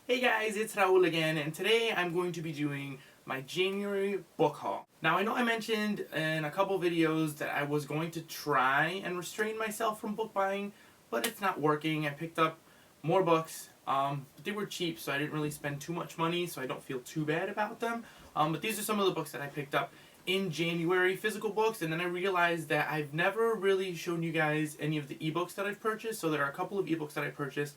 Hey guys, it's Raul again, and today I'm going to be doing my January book haul. Now I know I mentioned in a couple videos that I was going to try and restrain myself from book buying, but it's not working. I picked up more books, but they were cheap, so I didn't really spend too much money, so I don't feel too bad about them. But these are some of the books that I picked up in January, physical books, and then I realized that I've never really shown you guys any of the ebooks that I've purchased, so there are a couple of ebooks that I purchased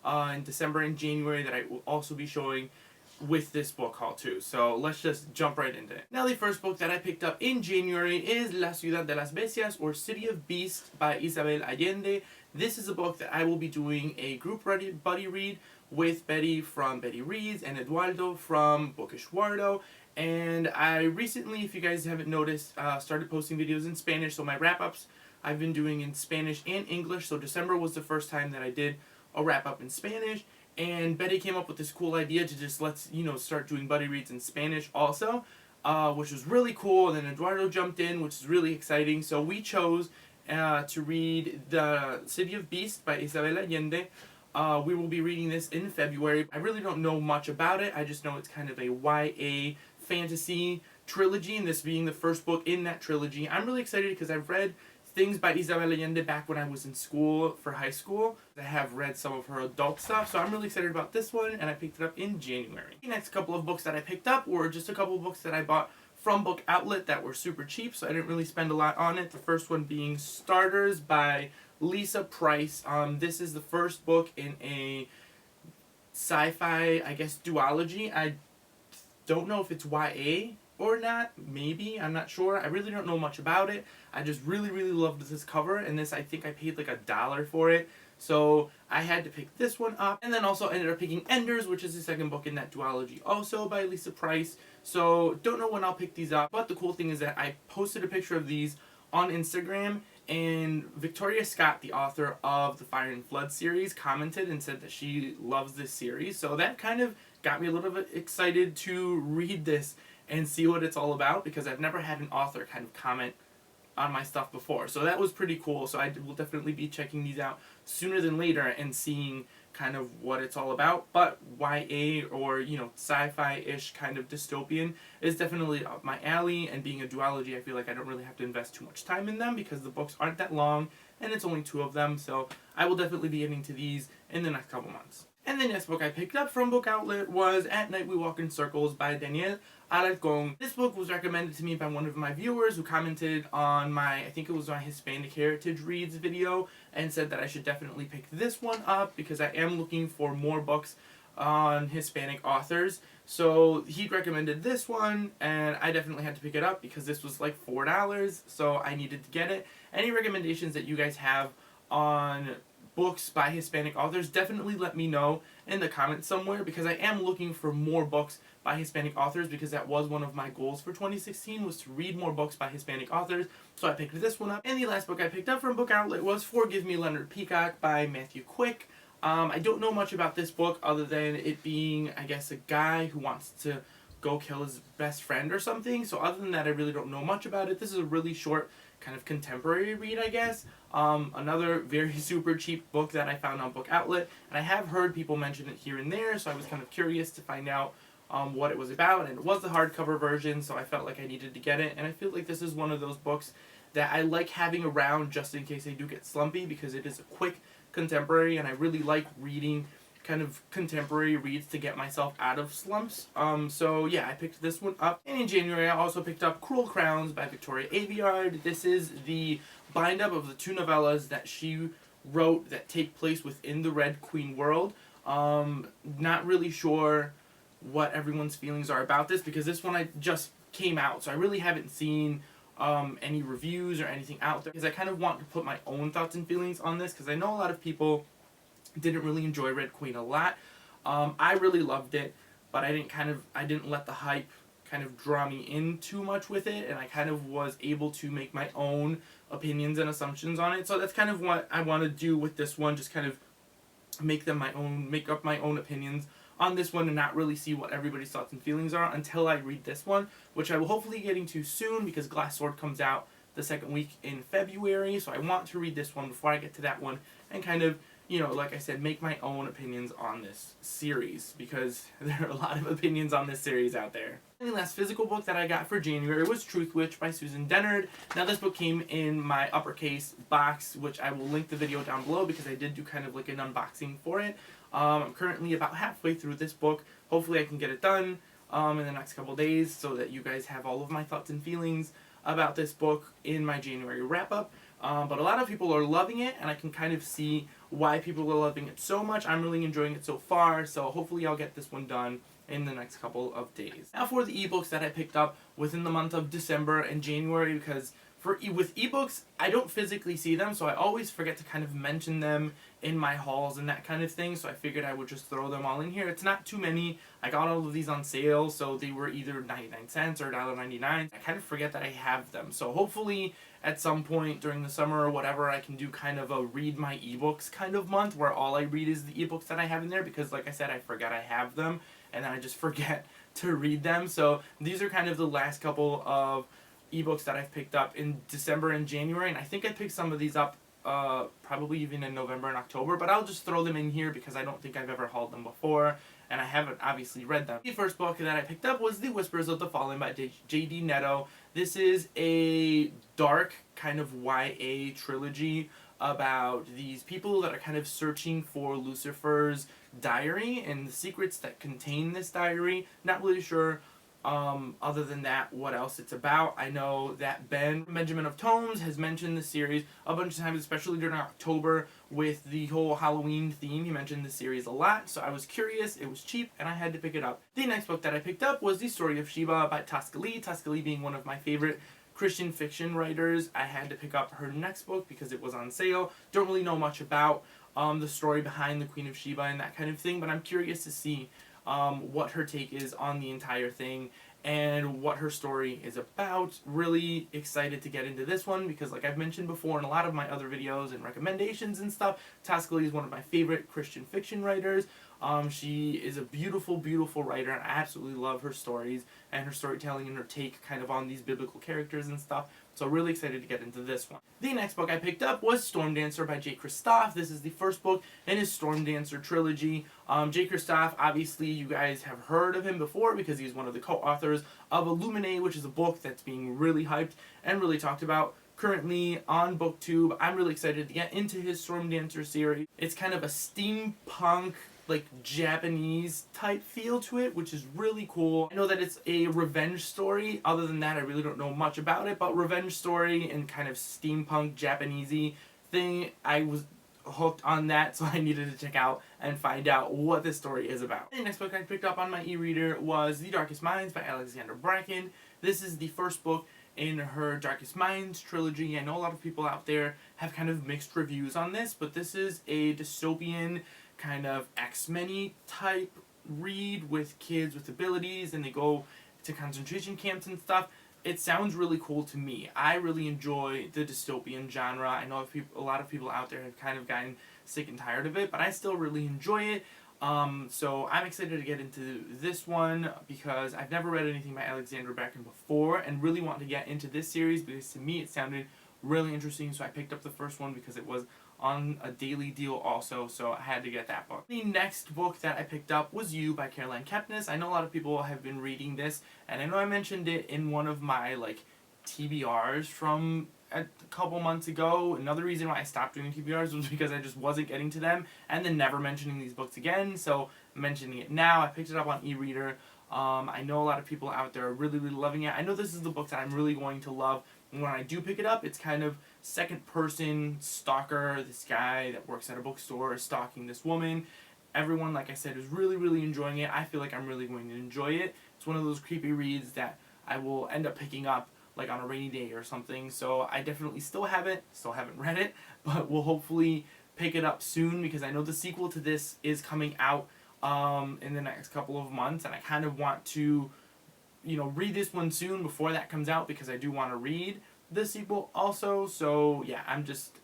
in December and January that I will also be showing with this book haul too. So let's just jump right into it. Now the first book that I picked up in January is La Ciudad de las Bestias, or City of Beasts by Isabel Allende. This is a book that I will be doing a group buddy read with Betty from Betty Reads and Eduardo from Bookish Wardo. And I recently, if you guys haven't noticed, started posting videos in Spanish. So my wrap-ups I've been doing in Spanish and English. So December was the first time that I did a wrap-up in Spanish. And Betty came up with this cool idea to just start doing buddy reads in Spanish also, which was really cool. And then Eduardo jumped in, which is really exciting. So we chose to read The City of Beasts by Isabel Allende. We will be reading this in February. I really don't know much about it. I just know it's kind of a YA fantasy trilogy, and this being the first book in that trilogy. I'm really excited because I've read things by Isabel Allende back when I was in school for high school. I have read some of her adult stuff, so I'm really excited about this one, and I picked it up in January. The next couple of books that I picked up were just a couple of books that I bought from Book Outlet that were super cheap, so I didn't really spend a lot on it. The first one being Starters by Lisa Price. This is the first book in a sci-fi, I guess, duology. I don't know if it's YA or not. Maybe. I'm not sure. I really don't know much about it. I just really loved this cover, and this, I think I paid like $1 for it. So I had to pick this one up, and then also ended up picking Enders, which is the second book in that duology, also by Lisa Price. So don't know when I'll pick these up, but the cool thing is that I posted a picture of these on Instagram, and Victoria Scott, the author of the Fire and Flood series, commented and said that she loves this series. So that kind of got me a little bit excited to read this and see what it's all about, because I've never had an author kind of comment on my stuff before. So that was pretty cool. So I will definitely be checking these out sooner than later and seeing kind of what it's all about. But YA, or sci-fi-ish kind of dystopian, is definitely up my alley, and being a duology, I feel like I don't really have to invest too much time in them because the books aren't that long and it's only 2 of them. So I will definitely be getting to these in the next couple months. And the next book I picked up from Book Outlet was At Night We Walk in Circles by Daniel Alarcón. This book was recommended to me by one of my viewers who commented on my, I think it was my Hispanic Heritage Reads video, and said that I should definitely pick this one up because I am looking for more books on Hispanic authors. So he recommended this one, and I definitely had to pick it up because this was like $4, so I needed to get it. Any recommendations that you guys have on books by Hispanic authors, definitely let me know in the comments somewhere, because I am looking for more books by Hispanic authors, because that was one of my goals for 2016, was to read more books by Hispanic authors. So I picked this one up. And the last book I picked up from Book Outlet was Forgive Me, Leonard Peacock by Matthew Quick. I don't know much about this book other than it being, I guess, a guy who wants to go kill his best friend or something. So other than that, I really don't know much about it. This is a really short kind of contemporary read, I guess. Another very super cheap book that I found on Book Outlet, and I have heard people mention it here and there, so I was kind of curious to find out what it was about, and it was the hardcover version, so I felt like I needed to get it. And I feel like this is one of those books that I like having around just in case I do get slumpy, because it is a quick contemporary, and I really like reading kind of contemporary reads to get myself out of slumps. So yeah, I picked this one up. And in January, I also picked up Cruel Crowns by Victoria Aveyard. This is the bind-up of the 2 novellas that she wrote that take place within the Red Queen world. Not really sure what everyone's feelings are about this, because this one just came out, so I really haven't seen any reviews or anything out there, because I kind of want to put my own thoughts and feelings on this, because I know a lot of people didn't really enjoy Red Queen a lot. I really loved it, but I didn't let the hype kind of draw me in too much with it, and I kind of was able to make my own opinions and assumptions on it. So that's kind of what I want to do with this one, just kind of make up my own opinions on this one, and not really see what everybody's thoughts and feelings are until I read this one, which I will hopefully be getting to soon, because Glass Sword comes out the second week in February. So I want to read this one before I get to that one and kind of you know, like I said, make my own opinions on this series, because there are a lot of opinions on this series out there. And the last physical book that I got for January was Truth Witch by Susan Dennard. Now this book came in my Uppercase box, which I will link the video down below because I did do kind of like an unboxing for it. I'm currently about halfway through this book. Hopefully I can get it done in the next couple days so that you guys have all of my thoughts and feelings about this book in my January wrap-up. But a lot of people are loving it, and I can kind of see why people are loving it so much. I'm really enjoying it so far, so hopefully I'll get this one done in the next couple of days. Now for the ebooks that I picked up within the month of December and January, because with ebooks, I don't physically see them, so I always forget to kind of mention them in my hauls and that kind of thing, so I figured I would just throw them all in here. It's not too many. I got all of these on sale, so they were either 99 cents or $1.99. I kind of forget that I have them, so hopefully at some point during the summer or whatever, I can do kind of a read my ebooks kind of month where all I read is the ebooks that I have in there, because like I said, I forget I have them, and then I just forget to read them. So these are kind of the last couple of ebooks that I've picked up in December and January, and I think I picked some of these up probably even in November and October, but I'll just throw them in here because I don't think I've ever hauled them before, and I haven't obviously read them. The first book that I picked up was The Whispers of the Fallen by J.D. Netto. This is a dark kind of YA trilogy about these people that are kind of searching for Lucifer's diary and the secrets that contain this diary. Not really sure other than that what else it's about. I know that Benjamin of Tomes has mentioned the series a bunch of times, especially during October with the whole Halloween theme. He mentioned the series a lot, so I was curious, it was cheap, and I had to pick it up. The next book that I picked up was The Story of Sheba by Tosca Lee. Tosca Lee being one of my favorite Christian fiction writers. I had to pick up her next book because it was on sale. Don't really know much about the story behind the Queen of Sheba and that kind of thing, but I'm curious to see what her take is on the entire thing and what her story is about. Really excited to get into this one because, like I've mentioned before in a lot of my other videos and recommendations and stuff, Tosca Lee is one of my favorite Christian fiction writers. She is a beautiful, beautiful writer, and I absolutely love her stories and her storytelling and her take kind of on these biblical characters and stuff. So really excited to get into this one. The next book I picked up was Storm Dancer by Jay Kristoff. This is the first book in his Storm Dancer trilogy. Jay Kristoff, obviously you guys have heard of him before because he's one of the co-authors of Illuminate, which is a book that's being really hyped and really talked about currently on BookTube. I'm really excited to get into his Storm Dancer series. It's kind of a steampunk, like Japanese type feel to it, which is really cool. I know that it's a revenge story. Other than that, I really don't know much about it, but revenge story and kind of steampunk Japanesey thing, I was hooked on that, so I needed to check out and find out what this story is about. The next book I picked up on my e-reader was The Darkest Minds by Alexandra Bracken. This is the first book in her Darkest Minds trilogy. I know a lot of people out there have kind of mixed reviews on this, but this is a dystopian kind of X-Men-y type read with kids with abilities, and they go to concentration camps and stuff. It sounds really cool to me. I really enjoy the dystopian genre. I know a lot of people out there have kind of gotten sick and tired of it, but I still really enjoy it. So I'm excited to get into this one because I've never read anything by Alexandra Bracken before and really want to get into this series because to me it sounded really interesting, so I picked up the first one because it was on a daily deal also, so I had to get that book. The next book that I picked up was You by Caroline Kepnes. I know a lot of people have been reading this, and I know I mentioned it in one of my TBRs from a couple months ago. Another reason why I stopped doing TBRs was because I just wasn't getting to them, and then never mentioning these books again, so I'm mentioning it now. I picked it up on e-reader. I know a lot of people out there are really, really loving it. I know this is the book that I'm really going to love. And when I do pick it up, it's kind of second-person stalker. This guy that works at a bookstore is stalking this woman. Everyone, like I said, is really, really enjoying it. I feel like I'm really going to enjoy it. It's one of those creepy reads that I will end up picking up on a rainy day or something. So I definitely still haven't read it, but we'll hopefully pick it up soon because I know the sequel to this is coming out in the next couple of months, and I kind of want to read this one soon before that comes out because I do want to read the sequel also. So yeah,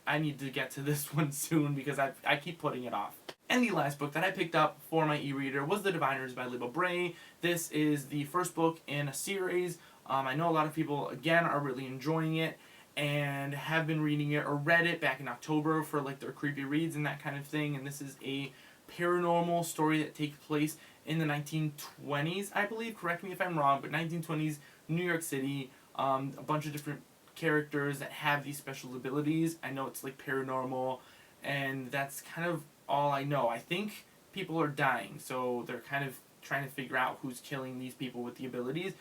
I need to get to this one soon because I keep putting it off. And the last book that I picked up for my e-reader was The Diviners by Libba Bray. This is the first book in a series. I know a lot of people, again, are really enjoying it. and have been reading it or read it back in October for like their creepy reads and that kind of thing. And this is a paranormal story that takes place in the 1920s, I believe. Correct me if I'm wrong, but 1920s New York City. A bunch of different characters that have these special abilities. I know it's like paranormal, and that's kind of all I know. I think people are dying, so they're kind of trying to figure out who's killing these people with the abilities.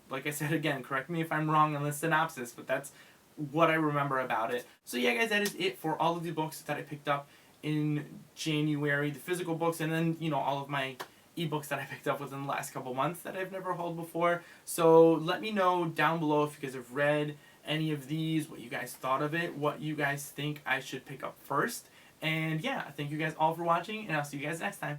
Like I said again, correct me if I'm wrong on the synopsis, but that's what I remember about it. So yeah, guys, that is it for all of the books that I picked up in January, the physical books, and then, you know, all of my ebooks that I picked up within the last couple months that I've never hauled before. So let me know down below if you guys have read any of these, what you guys thought of it, what you guys think I should pick up first. And yeah, thank you guys all for watching, and I'll see you guys next time.